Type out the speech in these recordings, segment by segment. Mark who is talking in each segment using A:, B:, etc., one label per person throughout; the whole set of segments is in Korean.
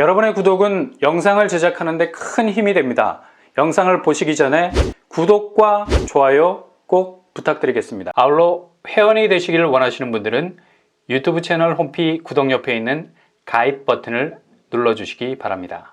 A: 여러분의 구독은 영상을 제작하는 데 큰 힘이 됩니다. 영상을 보시기 전에 구독과 좋아요 꼭 부탁드리겠습니다. 아울러 회원이 되시기를 원하시는 분들은 유튜브 채널 홈페이지 구독 옆에 있는 가입 버튼을 눌러주시기 바랍니다.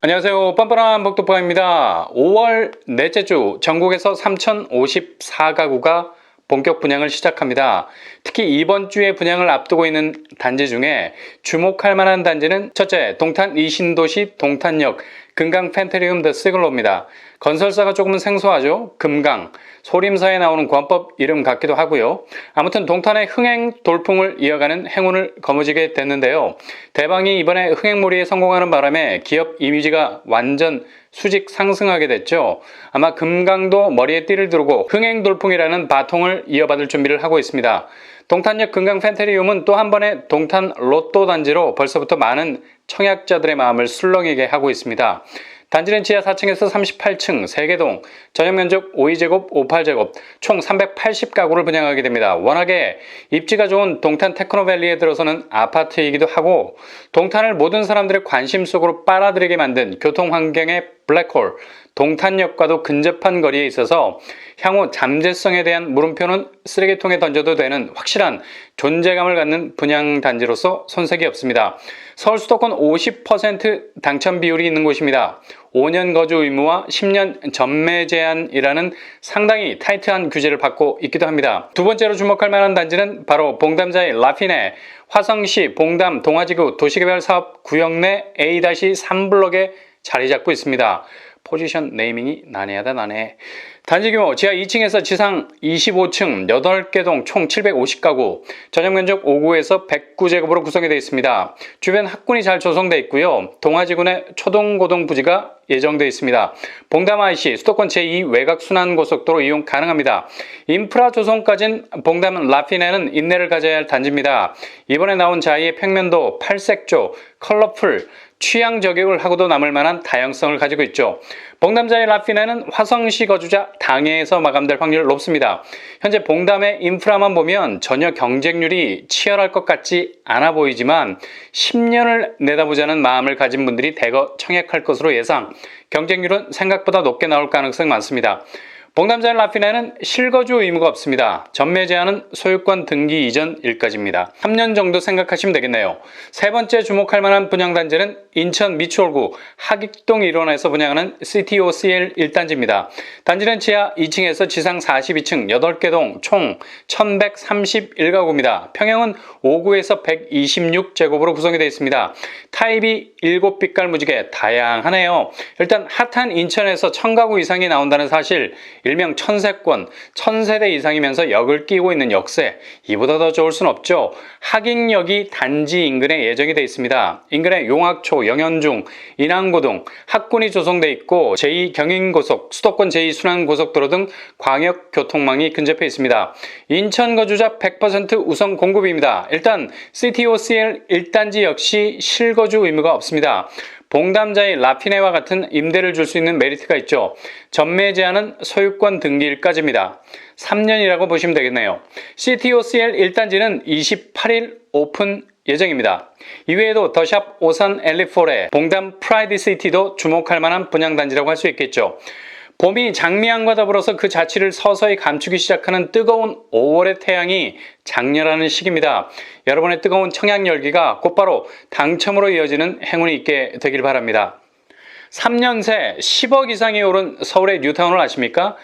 A: 안녕하세요. 뻔뻔한 복도파입니다. 5월 넷째 주 전국에서 3054가구가 본격 분양을 시작합니다. 특히 이번 주에 분양을 앞두고 있는 단지 중에 주목할 만한 단지는 첫째, 동탄 이신도시 동탄역 금강 펜트리움 더 시글로입니다. 건설사가 조금은 생소하죠. 금강, 소림사에 나오는 권법 이름 같기도 하고요. 아무튼 동탄의 흥행 돌풍을 이어가는 행운을 거머쥐게 됐는데요. 대방이 이번에 흥행몰이에 성공하는 바람에 기업 이미지가 완전 수직 상승하게 됐죠. 아마 금강도 머리에 띠를 두르고 흥행 돌풍이라는 바통을 이어받을 준비를 하고 있습니다. 동탄역 금강 펜트리움은 또 한 번의 동탄 로또 단지로 벌써부터 많은 청약자들의 마음을 술렁이게 하고 있습니다. 단지는 지하 4층에서 38층 3개동, 전용면적 52제곱, 58제곱, 총 380가구를 분양하게 됩니다. 워낙에 입지가 좋은 동탄 테크노밸리에 들어서는 아파트이기도 하고 동탄을 모든 사람들의 관심 속으로 빨아들이게 만든 교통환경의 블랙홀, 동탄역과도 근접한 거리에 있어서 향후 잠재성에 대한 물음표는 쓰레기통에 던져도 되는 확실한 존재감을 갖는 분양단지로서 손색이 없습니다. 서울 수도권 50% 당첨 비율이 있는 곳입니다. 5년 거주 의무와 10년 전매 제한이라는 상당히 타이트한 규제를 받고 있기도 합니다. 두 번째로 주목할 만한 단지는 바로 봉담자의 라피네, 화성시 봉담 동아지구 도시개발사업 구역 내 A-3블럭에 자리 잡고 있습니다. 포지션 네이밍이 난해하다 난해. 단지 규모 지하 2층에서 지상 25층 8개 동 총 750가구, 전용면적 5구에서 109제곱으로 구성이 되어 있습니다. 주변 학군이 잘 조성되어 있고요. 동아지구 내 초등고등 부지가 예정되어 있습니다. 봉담 IC 수도권 제2 외곽순환고속도로 이용 가능합니다. 인프라 조성까진 봉담 라피네는 인내를 가져야 할 단지입니다. 이번에 나온 자이의 평면도 팔색조, 컬러풀, 취향 저격을 하고도 남을 만한 다양성을 가지고 있죠. 봉담자의 라피네는 화성시 거주자 당해에서 마감될 확률이 높습니다. 현재 봉담의 인프라만 보면 전혀 경쟁률이 치열할 것 같지 않아 보이지만 10년을 내다보자는 마음을 가진 분들이 대거 청약할 것으로 예상, 경쟁률은 생각보다 높게 나올 가능성이 많습니다. 봉담자의 라피네는 실거주 의무가 없습니다. 전매 제한은 소유권 등기 이전 일까지입니다. 3년 정도 생각하시면 되겠네요. 세 번째 주목할 만한 분양단지는 인천 미추홀구 하익동 일원에서 분양하는 CTOCL 1단지입니다. 단지는 지하 2층에서 지상 42층 8개 동 총 1131가구입니다. 평형은 5구에서 126제곱으로 구성이 되어 있습니다. 타입이 7빛깔 무지개 다양하네요. 일단 핫한 인천에서 1000가구 이상이 나온다는 사실, 일명 천세권, 1000세대 이상이면서 역을 끼고 있는 역세, 이보다 더 좋을 순 없죠. 하익역이 단지 인근에 예정이 되어 있습니다. 인근에 용학초, 영현중, 인왕고등, 학군이 조성되어 있고 제2경인고속, 수도권 제2순환고속도로 등 광역교통망이 근접해 있습니다. 인천 거주자 100% 우선 공급입니다. 일단 CTOCL 1단지 역시 실거주 의무가 없습니다. 봉담자의 라피네와 같은 임대를 줄 수 있는 메리트가 있죠. 전매 제한은 소유권 등기일까지입니다. 3년이라고 보시면 되겠네요. CTOCL 1단지는 28일 오픈 예정입니다. 이외에도 더샵 오산 엘리포레, 봉담 프라이드시티도 주목할 만한 분양단지라고 할 수 있겠죠. 봄이 장미향과 더불어서 그 자취를 서서히 감추기 시작하는 뜨거운 5월의 태양이 장렬하는 시기입니다. 여러분의 뜨거운 청약 열기가 곧바로 당첨으로 이어지는 행운이 있게 되길 바랍니다. 3년 새 10억 이상이 오른 서울의 뉴타운을 아십니까?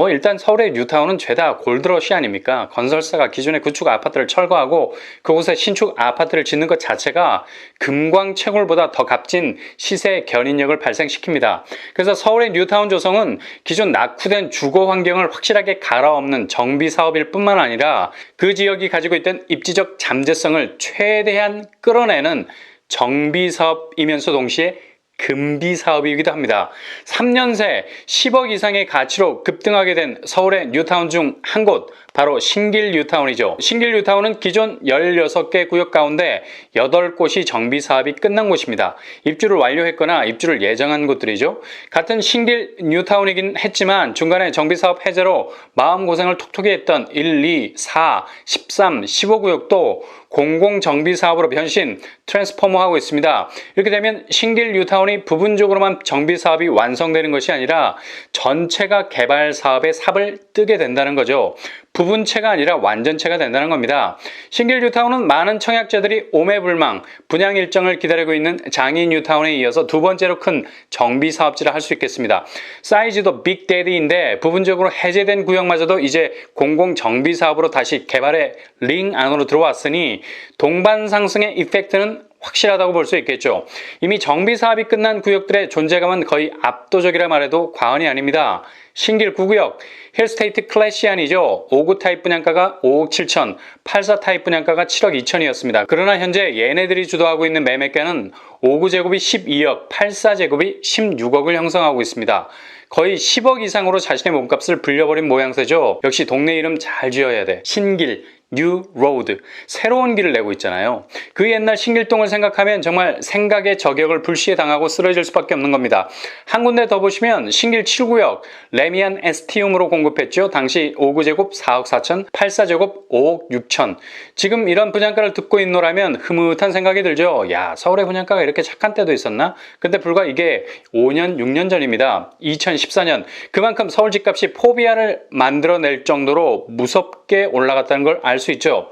A: 일단 서울의 뉴타운은 죄다 골드러시 아닙니까? 건설사가 기존의 구축 아파트를 철거하고 그곳에 신축 아파트를 짓는 것 자체가 금광채굴보다 더 값진 시세 견인력을 발생시킵니다. 그래서 서울의 뉴타운 조성은 기존 낙후된 주거 환경을 확실하게 갈아엎는 정비 사업일 뿐만 아니라 그 지역이 가지고 있던 입지적 잠재성을 최대한 끌어내는 정비 사업이면서 동시에 금비 사업이기도 합니다. 3년 새 10억 이상의 가치로 급등하게 된 서울의 뉴타운 중 한 곳, 바로 신길 뉴타운이죠. 신길 뉴타운은 기존 16개 구역 가운데 8곳이 정비 사업이 끝난 곳입니다. 입주를 완료했거나 입주를 예정한 곳들이죠. 같은 신길 뉴타운이긴 했지만 중간에 정비 사업 해제로 마음고생을 톡톡히 했던 1, 2, 4, 13, 15 구역도 공공정비 사업으로 변신, 트랜스포머하고 있습니다. 이렇게 되면 신길 뉴타운이 부분적으로만 정비 사업이 완성되는 것이 아니라 전체가 개발 사업의 삽을 뜨게 된다는 거죠. 부분체가 아니라 완전체가 된다는 겁니다. 신길 뉴타운은 많은 청약자들이 오매불망 분양 일정을 기다리고 있는 장이 뉴타운에 이어서 두 번째로 큰 정비 사업지라 할 수 있겠습니다. 사이즈도 빅데디인데 부분적으로 해제된 구역마저도 이제 공공 정비 사업으로 다시 개발의 링 안으로 들어왔으니 동반 상승의 이펙트는 확실하다고 볼 수 있겠죠. 이미 정비 사업이 끝난 구역들의 존재감은 거의 압도적이라 말해도 과언이 아닙니다. 신길 9구역, 힐스테이트 클래시안이죠. 5구 타입 분양가가 5억 7천, 84 타입 분양가가 7억 2천이었습니다. 그러나 현재 얘네들이 주도하고 있는 매매가는 5구 제곱이 12억, 84 제곱이 16억을 형성하고 있습니다. 거의 10억 이상으로 자신의 몸값을 불려버린 모양새죠. 역시 동네 이름 잘 지어야 돼. 신길, 뉴 로드, 새로운 길을 내고 있잖아요. 그 옛날 신길동을 생각하면 정말 생각의 저격을 불시에 당하고 쓰러질 수밖에 없는 겁니다. 한 군데 더 보시면 신길 7구역 레미안 에스티움으로 공급했죠. 당시 5구제곱 4억 4천, 84제곱 5억 6천. 지금 이런 분양가를 듣고 있노라면 흐뭇한 생각이 들죠. 야, 서울의 분양가가 이렇게 착한 때도 있었나? 근데 불과 이게 5년, 6년 전입니다. 2014년. 그만큼 서울 집값이 포비아를 만들어낼 정도로 무섭게 올라갔다는 걸 알 수 있죠.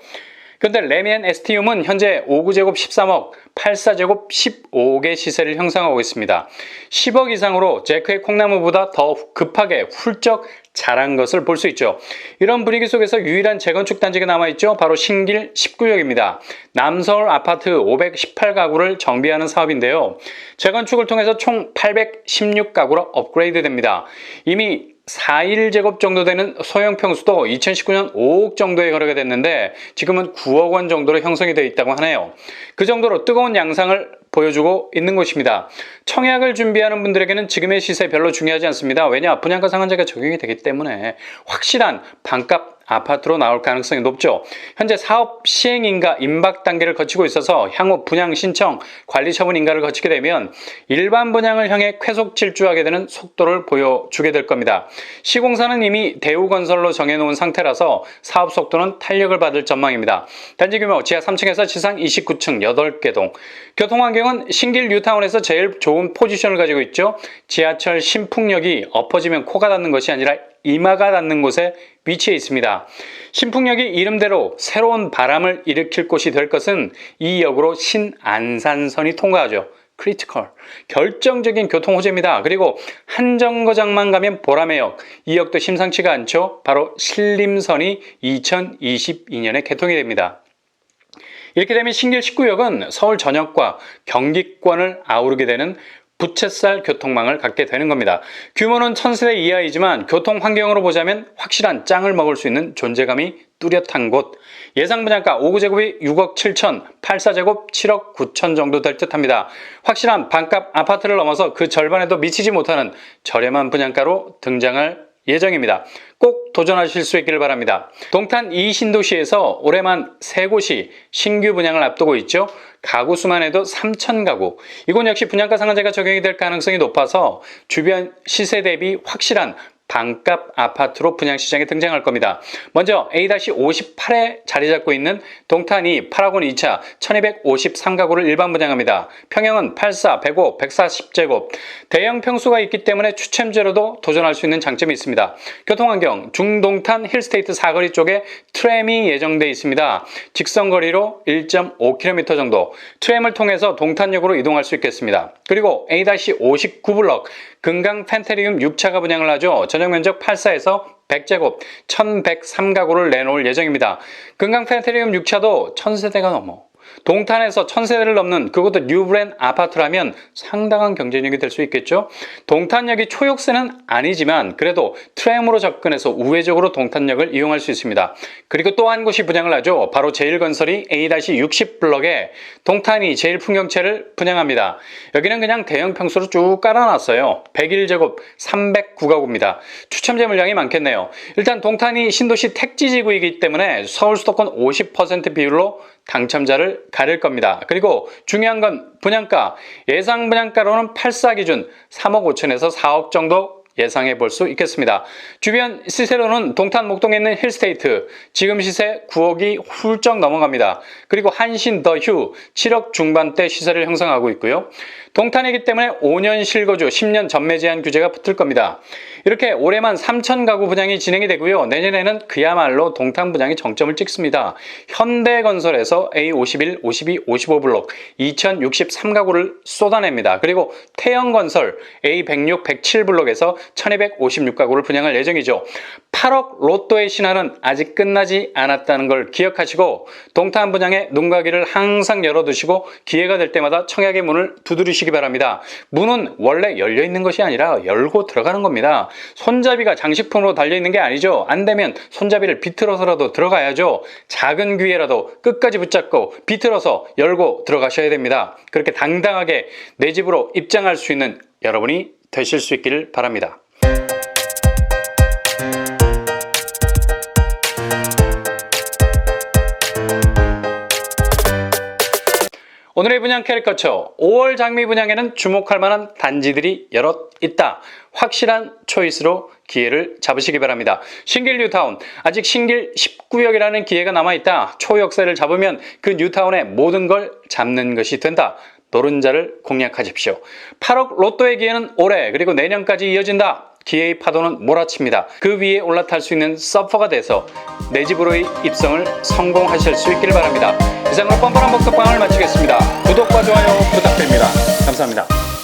A: 그런데 레미안 에스티움은 현재 5구제곱 13억, 84제곱 15억의 시세를 형성하고 있습니다. 10억 이상으로 제크의 콩나무보다 더 급하게 훌쩍 자란 것을 볼 수 있죠. 이런 분위기 속에서 유일한 재건축 단지가 남아있죠. 바로 신길 10구역입니다. 남서울 아파트 518가구를 정비하는 사업인데요. 재건축을 통해서 총 816가구로 업그레이드 됩니다. 이미 4.1제곱 정도 되는 소형 평수도 2019년 5억 정도에 거래가 됐는데 지금은 9억 원 정도로 형성이 되어 있다고 하네요. 그 정도로 뜨거운 양상을 보여주고 있는 곳입니다. 청약을 준비하는 분들에게는 지금의 시세 별로 중요하지 않습니다. 왜냐? 분양가 상한제가 적용이 되기 때문에 확실한 반값 아파트로 나올 가능성이 높죠. 현재 사업 시행인가 임박 단계를 거치고 있어서 향후 분양 신청, 관리 처분 인가를 거치게 되면 일반 분양을 향해 쾌속 질주하게 되는 속도를 보여주게 될 겁니다. 시공사는 이미 대우건설로 정해놓은 상태라서 사업 속도는 탄력을 받을 전망입니다. 단지 규모 지하 3층에서 지상 29층 8개 동. 교통환경은 신길 뉴타운에서 제일 좋은 포지션을 가지고 있죠. 지하철 신풍역이 엎어지면 코가 닿는 것이 아니라 이마가 닿는 곳에 위치해 있습니다. 신풍역이 이름대로 새로운 바람을 일으킬 곳이 될 것은 이 역으로 신안산선이 통과하죠. 크리티컬, 결정적인 교통 호재입니다. 그리고 한 정거장만 가면 보라매역, 이 역도 심상치가 않죠. 바로 신림선이 2022년에 개통이 됩니다. 이렇게 되면 신길 19역은 서울 전역과 경기권을 아우르게 되는 부채살 교통망을 갖게 되는 겁니다. 규모는 1000세대 이하이지만 교통 환경으로 보자면 확실한 짱을 먹을 수 있는 존재감이 뚜렷한 곳. 예상 분양가 5구제곱이 6억 7천, 84제곱 7억 9천 정도 될 듯합니다. 확실한 반값 아파트를 넘어서 그 절반에도 미치지 못하는 저렴한 분양가로 등장할 예정입니다. 꼭 도전하실 수 있기를 바랍니다. 동탄 이신도시에서 올해만 3곳이 신규 분양을 앞두고 있죠. 가구 수만 해도 3,000가구. 이곳 역시 분양가 상한제가 적용이 될 가능성이 높아서 주변 시세 대비 확실한 반값 아파트로 분양시장에 등장할 겁니다. 먼저 A-58에 자리 잡고 있는 동탄이 8학원 2차 1253가구를 일반 분양합니다. 평형은 84, 105, 140제곱. 대형 평수가 있기 때문에 추첨제로도 도전할 수 있는 장점이 있습니다. 교통환경, 중동탄 힐스테이트 사거리 쪽에 트램이 예정되어 있습니다. 직선거리로 1.5km 정도. 트램을 통해서 동탄역으로 이동할 수 있겠습니다. 그리고 A-59블럭 금강 펜테리움 6차가 분양을 하죠. 전용 면적 84에서 100제곱 1103가구를 내놓을 예정입니다. 금강 펜테리움 6차도 1000세대가 넘어 동탄에서 1000세대를 넘는 그것도 뉴브랜 아파트라면 상당한 경쟁력이 될 수 있겠죠. 동탄역이 초역세는 아니지만 그래도 트램으로 접근해서 우회적으로 동탄역을 이용할 수 있습니다. 그리고 또 한 곳이 분양을 하죠. 바로 제일건설이 A-60블럭에 동탄이 제일풍경채를 분양합니다. 여기는 그냥 대형 평수로 쭉 깔아놨어요. 101제곱 309가구입니다. 추첨제 물량이 많겠네요. 일단 동탄이 신도시 택지지구이기 때문에 서울 수도권 50% 비율로 당첨자를 가릴 겁니다. 그리고 중요한 건 분양가. 예상 분양가로는 84 기준 3억 5천에서 4억 정도 예상해 볼 수 있겠습니다. 주변 시세로는 동탄 목동에 있는 힐스테이트 지금 시세 9억이 훌쩍 넘어갑니다. 그리고 한신 더휴 7억 중반대 시세를 형성하고 있고요. 동탄이기 때문에 5년 실거주 10년 전매 제한 규제가 붙을 겁니다. 이렇게 올해만 3,000가구 분양이 진행이 되고요. 내년에는 그야말로 동탄 분양이 정점을 찍습니다. 현대건설에서 A51, 52, 55블록 2,063가구를 쏟아냅니다. 그리고 태영건설 A106, 107블록에서 1,256가구를 분양할 예정이죠. 8억 로또의 신화는 아직 끝나지 않았다는 걸 기억하시고 동탄 분양의 눈가기를 항상 열어두시고 기회가 될 때마다 청약의 문을 두드리시기 바랍니다. 문은 원래 열려있는 것이 아니라 열고 들어가는 겁니다. 손잡이가 장식품으로 달려있는 게 아니죠. 안 되면 손잡이를 비틀어서라도 들어가야죠. 작은 기회라도 끝까지 붙잡고 비틀어서 열고 들어가셔야 됩니다. 그렇게 당당하게 내 집으로 입장할 수 있는 여러분이 되실 수 있기를 바랍니다. 오늘의 분양 캐릭터처 5월 장미 분양에는 주목할 만한 단지들이 여럿 있다. 확실한 초이스로 기회를 잡으시기 바랍니다. 신길 뉴타운, 아직 신길 19역이라는 기회가 남아있다. 초역세를 잡으면 그 뉴타운의 모든 걸 잡는 것이 된다. 노른자를 공략하십시오. 8억 로또의 기회는 올해 그리고 내년까지 이어진다. 기회의 파도는 몰아칩니다. 그 위에 올라탈 수 있는 서퍼가 돼서 내 집으로의 입성을 성공하실 수 있기를 바랍니다. 이상으로 뻔뻔한 복덕방을 마치겠습니다. 구독과 좋아요 부탁드립니다. 감사합니다.